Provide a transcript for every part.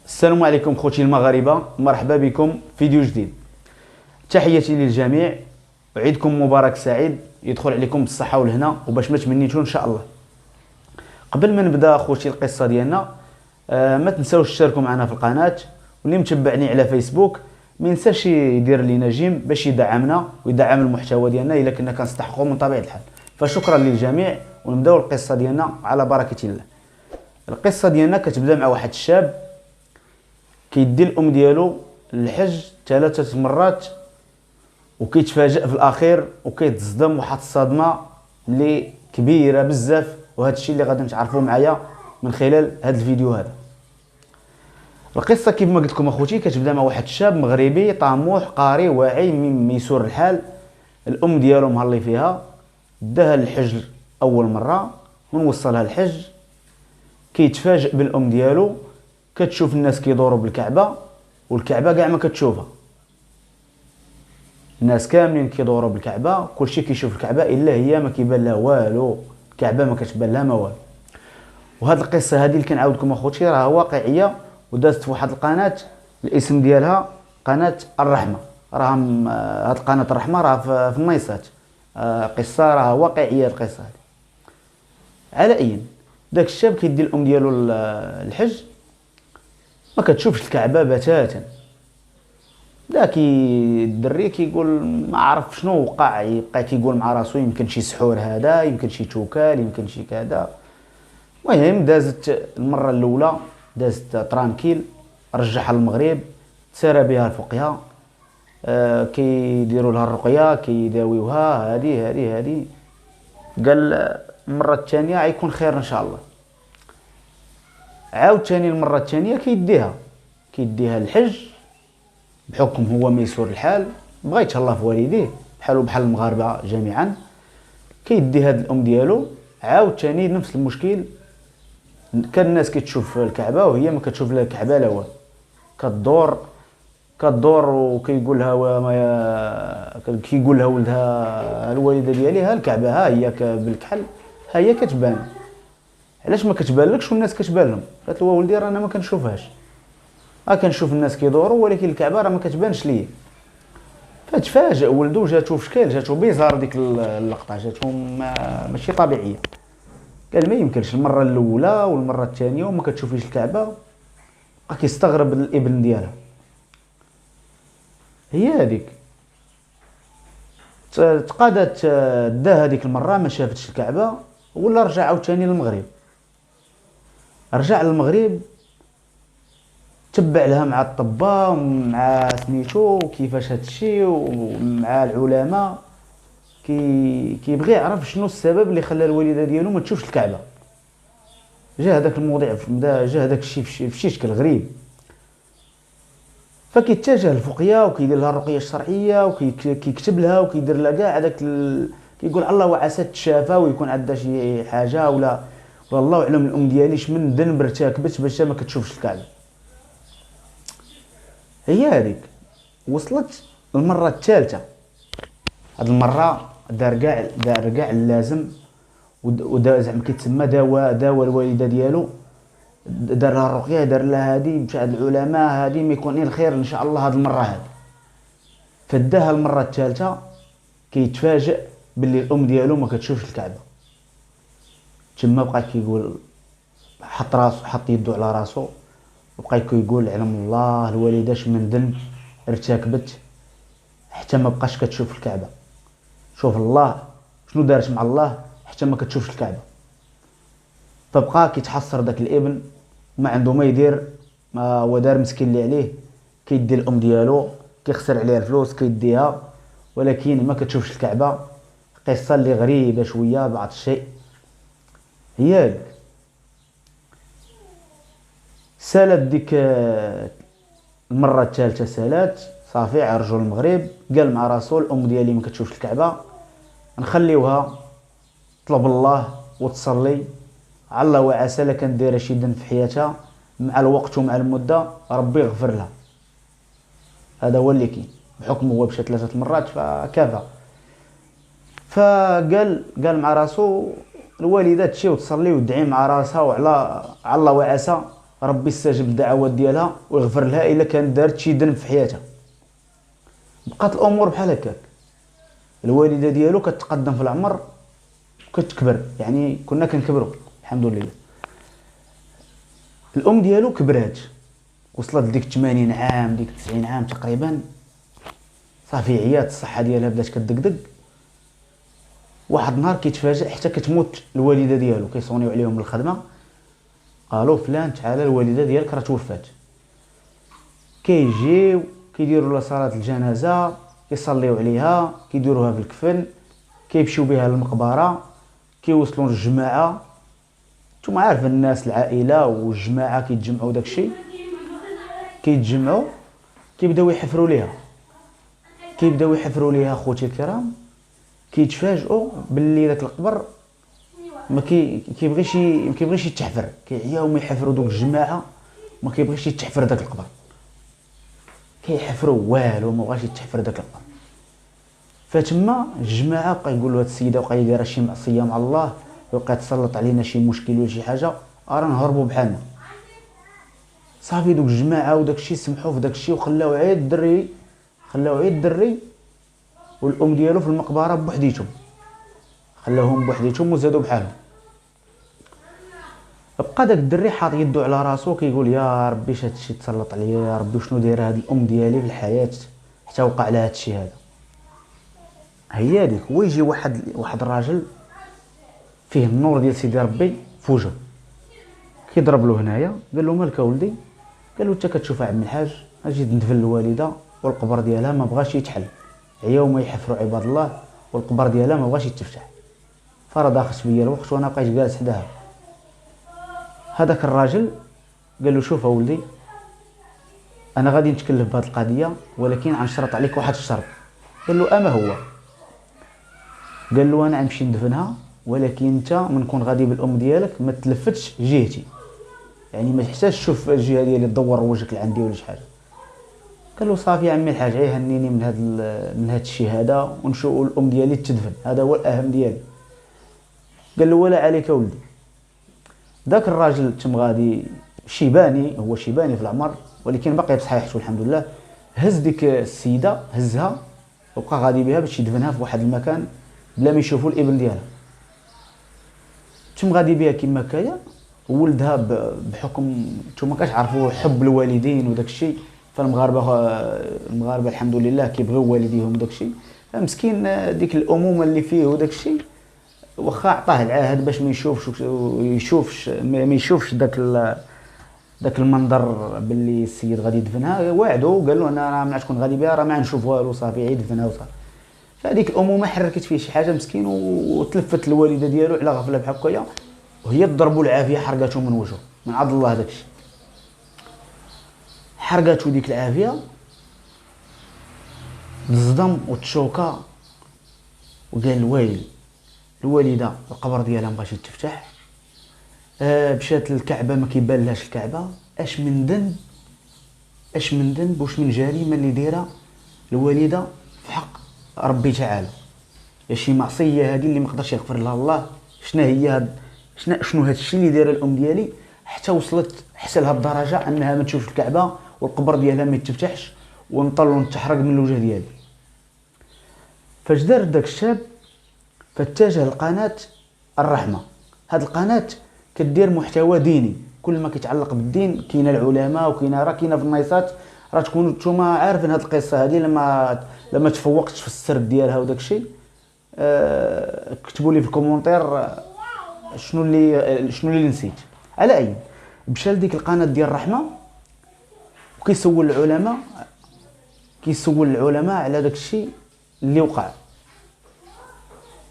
السلام عليكم خوتي المغاربه، مرحبا بكم في فيديو جديد. تحياتي للجميع، وعيدكم مبارك سعيد يدخل عليكم بالصحه والهنا وباش ما تمنيتو ان شاء الله. قبل ما نبدا خوتي القصه ديالنا، ما تنساوش تشاركوا معنا في القناه، واللي متبعني على فيسبوك ما ينساش يدير لينا جيم باش يدعمنا ويدعم المحتوى ديالنا الا كنا كنستحقوا من طبيعه الحال. فشكرا للجميع، ونبداو القصه ديالنا على بركه الله. القصه ديالنا كتبدا مع واحد الشاب كيدي الام ديالو للحج 3 مرات، وكيتفاجئ في الاخير وكيتصدم وحاط الصدمه اللي كبيره بزاف. وهذا الشيء اللي غادي تعرفوه معايا من خلال هذا الفيديو هذا. القصه كيف ما قلت لكم اخوتي كتبدا مع واحد الشاب مغربي طموح قاري واعي ميسور الحال. الام ديالو مهلي فيها، داها للحج اول مره. من وصلها الحج كيتفاجئ بالام ديالو كتشوف الناس كيدوروا بالكعبه، والكعبه كاع ما كتشوفها. الناس كاملين كيدوروا بالكعبه، كلشي كيشوف الكعبه الا هي ما كيبان لها والو، الكعبه ما كتبان لها ما والو. وهاد القصه هذه اللي كنعاود لكم اخوتي راه واقعيه، ودازت في واحد القناه الاسم ديالها قناه الرحمه. راه هاد القناه الرحمه راه في النيسات. قصه راه واقعيه القصه هذه. على اي داك الشاب كيدي الام ديالو الحج، ما كتشوفش الكعبه بتاتا. داك الدري كيقول ما عرف شنو وقع، يبقى كيقول مع راسو يمكن شي سحور هذا، يمكن شي توكال، يمكن شي كذا. المهم دازت المره الاولى دازت ترانكيل، رجعها للمغرب، تسارى بها الفقهاء، كيديروا لها الرقيه، كيداويوها. هذه قال المره الثانيه غيكون خير ان شاء الله. عاود ثاني المره الثانيه كيديها الحج، بحكم هو ميسور الحال بغا يتهلا في والديه بحالو بحال المغاربه جميعا. كيدي هاد الام ديالو عاود ثاني نفس المشكل. كان الناس كتشوف الكعبه وهي ما كتشوف لا الكعبه لا والو. كدور وكيقول لها كيقول لها ولدها الوالده ديالي ها الكعبه ها هي بالكحل، ها هي كتبان. علاش ما كتبانلكش والناس كتبان لهم؟ قالت له ولدي راه انا ما كنشوفهاش، كنشوف الناس كيدوروا ولكن الكعبه راه ما كتبانش ليا. فتفاجئ ولدو، جاتو في شكل، جاتو بيزار ديك اللقطه، جاتو ماشي طبيعيه. قال ما يمكنش المره الاولى والمره الثانيه وما كتشوفيش الكعبه. بقى كيستغرب الابن ديالها. هي هذيك تقادت دا هذيك المره ما شافتش الكعبه، ولا رجع عاوتاني للمغرب. رجع للمغرب تبع لها مع الطباء ومع سميتو كيفاش هادشي ومع العلماء. كيبغي يعرف شنو السبب اللي خلى الوالده ديالو ما تشوفش الكعبه. جا هذاك الموضوع جا هذاك الشيء في شي شكل غريب. فكيتجه للفقيه وكيدير لها الرقيه الشرعيه وكيكتب لها وكيدير لها كاع هذاك كيقول الله وعسى تشافى ويكون عندها شي حاجه ولا الله اعلم الام ديالي من ذنب ارتكبت باش ما كتشوفش الكعبه. هي هذيك وصلت المره الثالثه. هاد المره دار كاع اللازم، ودا زعما كيتسمى داوا الوالده ديالو. دار لها الرقيه، دار لها هادي، مشى عند العلماء هادي ما يكون الخير ان شاء الله هاد المره هادي. فداها المره الثالثه كيتفاجئ باللي الام ديالو ما كتشوفش الكعبه. تما بقى كيقول حط يدو على راسو وبقى كيقول علم الله الوالده من ذنب ارتكبت حتى ما بقاش كتشوف الكعبه. شوف الله شنو دارت مع الله حتى ما كتشوفش الكعبه. فبقى كيتحسر داك الابن، ما عنده ما يدير، ما هو دار مسكين اللي عليه. كيدي الام ديالو كيخسر عليها الفلوس كيديها، ولكن ما كتشوفش الكعبه. قصه اللي غريبه شويه بعض الشيء. هي سالت ديك المره الثالثه، سالات صافي عرجوا المغرب. قال مع راسو الام ديالي ما كتشوفش الكعبه، نخليوها طلب الله وتصلي الله وعسى لا كان دايره شي ذنب في حياتها، مع الوقت ومع المده ربي يغفر لها. هذا هو اللي كاين، بحكم هو مشى 3 مرات فكفى. فقال مع راسو الوالده تمشي وتصلي وتدعي مع راسها وعلى الله وعسى ربي استجب الدعوات ديالها ويغفر لها الا كانت دارت شي ذنب في حياتها. بقات الامور بحال هكاك، الوالده ديالو كتقدم في العمر وكتكبر، يعني كنا كنكبروا الحمد لله. الام ديالو كبرات وصلت لديك 80 عام ديك 90 عام تقريبا، صافي عيات، الصحه ديالها بدات كدقدق. واحد النهار كيتفاجئ حتى كتموت الوالده ديالو، كيصونيو عليهم بالخدمه، قالوا فلان تعالى الوالده ديالك راه توفات. كيجيو كيديروا لها صلاه الجنازه، كيصليو عليها، كيديروها في الكفن، كيمشيو بها للمقبره، كيوصلوا للجماعه. نتوما عارف الناس العائله والجماعه كيتجمعوا داكشي، كيتجمعوا كيبداو يحفروا ليها خوتي الكرام. كيتفاجئوا باللي داك القبر ما كيبغيش يتحفر، كيعياو ما يحفروا دوك الجماعه، ما كيبغيش يتحفر داك القبر، كيحفروا والو ما بغاش يتحفر داك القبر. فتما الجماعه بقى يقولوا هاد السيده بقى دايره شي معصيه مع الله، وبقى تسلط علينا شي مشكل ولا شي حاجه، راه نهربوا بحالنا. صافي دوك الجماعه وداك الشيء سمحوا في داك الشيء، وخلاو عيد الدري والام ديالو في المقبره بوحديتهم، خلاوهم بوحديتهم وزادوا بحالهم. بقى داك الدري حاط يدو على راسو كيقول يا ربي اش هادشي تسلط عليا، يا ربي شنو دايره هاد الام ديالي في الحياه حتى وقع لها هادشي هذا. هي هذيك. هو يجي واحد الراجل فيه النور ديال سيدي ربي في وجهه، كيضرب له هنايا، قال له مالك ولدي؟ قال له انت كتشوف عم الحاج اجي ندفن الوالده والقبر ديالها ما بغاش يتحل، عياو ما يحفروا عباد الله والقبر ديالها ما بغاش يتفتح، فرا داخلت بيا الوقت وانا بقيت جالس حداها. هذاك الراجل قال له شوف ولدي، انا غادي نتكلف بهذه القضيه ولكن غنشرط عليك واحد الشرط. قال له اما هو؟ قال له انا غنمشي ندفنها ولكن انت من كون غادي بالام ديالك ما تلفتش جهتي، يعني ما تحتاجش تشوف الجهه ديالي تدور وجهك لعندي ولا شي حاجه. قال له صافي يا عمي الحاج، هنيني من هذا الشيء هذا ونشوفوا الام ديالي تدفن، هذا هو الاهم ديالي. قال له ولا عليك ولدي. ذاك الراجل تم غادي شيباني، هو شيباني في العمر ولكن باقي بصحيحته الحمد لله، هز ديك السيده هزها وبقى غادي بها باش يدفنها في واحد المكان بلا ما يشوفوا الابن ديالها. تم غادي بها كما كايا، ولدها بحكم نتوما كتعرفوا حب الوالدين وداك الشيء، فالمغاربه الحمد لله كيبغيو والديهم وداك الشيء، مسكين ديك الامومه اللي فيه وداك الشيء واخا عطاه العهد باش ما يشوفش داك المنظر باللي السيد غادي يدفنها، وعدو قال له انا ما تكون غادي بها راه ما نشوف والو، صافي عيد دفنها وصافي. فهذيك الامومه حركت فيه شي حاجه مسكين، وتلفت الوالده ديالو على غفله بحال هكايا، وهي تضربوا العافيه حرقته من وجهه من عض الله داك الشيء، حرقته ديك العافيه، تصدم وتشوكا وقال الويل الوالده القبر ديالها مبغاش يتفتح، مشات للكعبه ما كيبان لهاش الكعبه، اش من ذنب واش من جريمه اللي دايره الوالده في حق ربي تعالى، شي معصيه هذه اللي ما قدرش يغفر لها الله. شنو هي شنو هذا الشيء اللي دايره الام ديالي حتى وصلت حتى لهاد الدرجه انها ما تشوفش الكعبه والقبر ديالها ما يتفتحش ونطل ونتحرق من الوجه ديالي. فاش دار داك الشاب فاتجه لقناه الرحمه. هاد القناه كدير محتوى ديني، كل ما كيتعلق بالدين، كاين العلماء وكاين في النايصات، راه تكونوا نتوما عارفين هاد القصه هذه. لما تفوقتش في السرد ديالها وداك الشيء، كتبوا لي في الكومونتير شنو اللي نسيت. على اي مشى لديك القناه ديال الرحمه وكيسول العلماء على داك الشيء اللي وقع.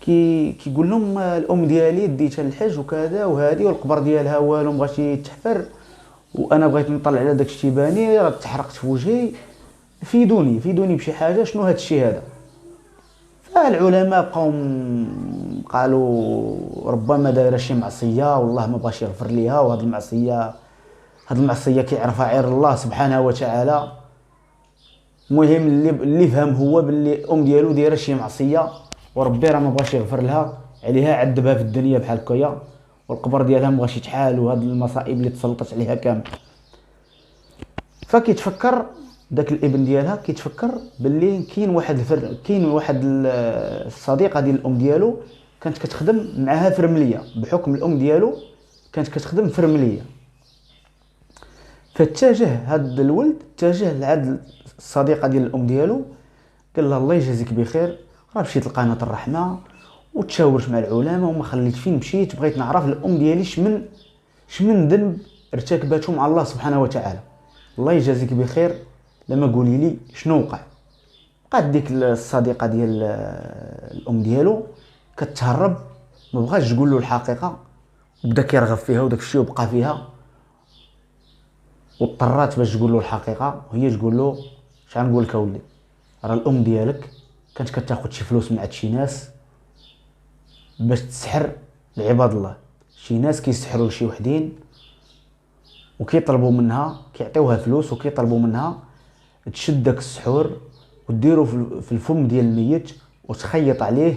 كيقول لهم الام ديالي ديتها للحج وكذا وهذه، والقبر ديالها والو مبغاش يتحفر، وانا بغيت نطلع على داك الشيباني راه تحرقت في وجهي، فيدوني بشي حاجه، شنو هذا الشيء هذا؟ فالعلماء بقاو قالوا ربما دايره شي معصيه والله ما بغاش يغفر ليها، وهاد المعصيه كيعرفها غير الله سبحانه وتعالى. المهم اللي فهم هو باللي الام ديالو دايره شي معصيه وربي راه ما بغاش يغفر لها عليها، عذبها في الدنيا بحال هكايا والقبر ديالها مبغاش يتحال، وهاد المصائب اللي تسلطت عليها كامل. فكيتفكر داك الابن ديالها، كيتفكر باللي كاين واحد الصديقه ديال الام ديالو كانت كتخدم معها في رمليه، بحكم الام ديالو كانت كتخدم في رمليه. فاتجه هاد الولد اتجه لعاد الصديقه ديال الام ديالو، قال لها الله يجازيك بخير، راه مشيت لقناه الرحمه وتشاورت مع العلماء وما خليت فين مشيت، بغيت نعرف الام ديالي شمن ذنب ارتكبته مع الله سبحانه وتعالى، الله يجازيك بخير لما قولي لي شنو وقع. بقات ديك الصديقه ديال الام ديالو كتهرب، ما بغاش تقول له الحقيقه، وبدا كيرغب فيها وداك الشيء وبقى فيها، واضطرات باش تقول له الحقيقه. وهي تقول له اش غنقول لك اولي، راه الام ديالك كانت كتاخذ شي فلوس من عند شي ناس باش تسحر لعباد الله، شي ناس كيسحروا لشي وحدين وكيطلبوا منها، كيعطيوها فلوس وكيطلبوا منها تشد داك السحور وديرو في الفم ديال الميت وتخيط عليه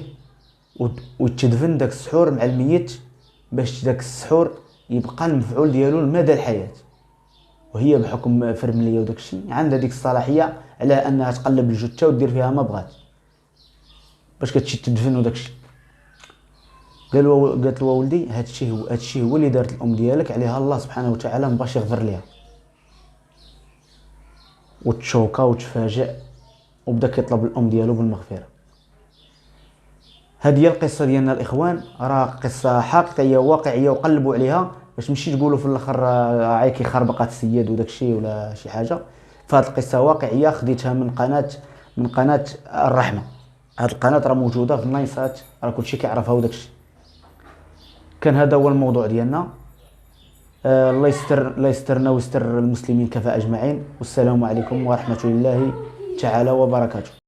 وتدفن داك السحور مع الميت باش داك السحور يبقى المفعول ديالو لمدى الحياه. وهي بحكم فرمليه وداك الشيء عندها ديك الصلاحيه على انها تقلب الجثه ودير فيها ما بغات باش كتمشي تدفن وداك الشيء. قالت له ولدي هادشي هو اللي دارت الام ديالك عليها الله سبحانه وتعالى مباش يغفر ليها. وتشوكا وتفاجئ وبدا كيطلب الام ديالو بالمغفره. هذه هي القصه ديالنا الاخوان، راه قصه حقيقيه واقعيه وقلبوا عليها باش ماشي تقولوا في الاخر عاي كيخربقات السيد وداك الشيء ولا شي حاجه. فهاد القصه واقعيه خديتها من قناه الرحمه. هاد القناه راه موجوده في اللاينسات، راه كلشي كيعرفها وداك الشيء. كان هذا هو الموضوع ديالنا. الله يسترنا ويستر المسلمين كفاء اجمعين، والسلام عليكم ورحمه الله تعالى وبركاته.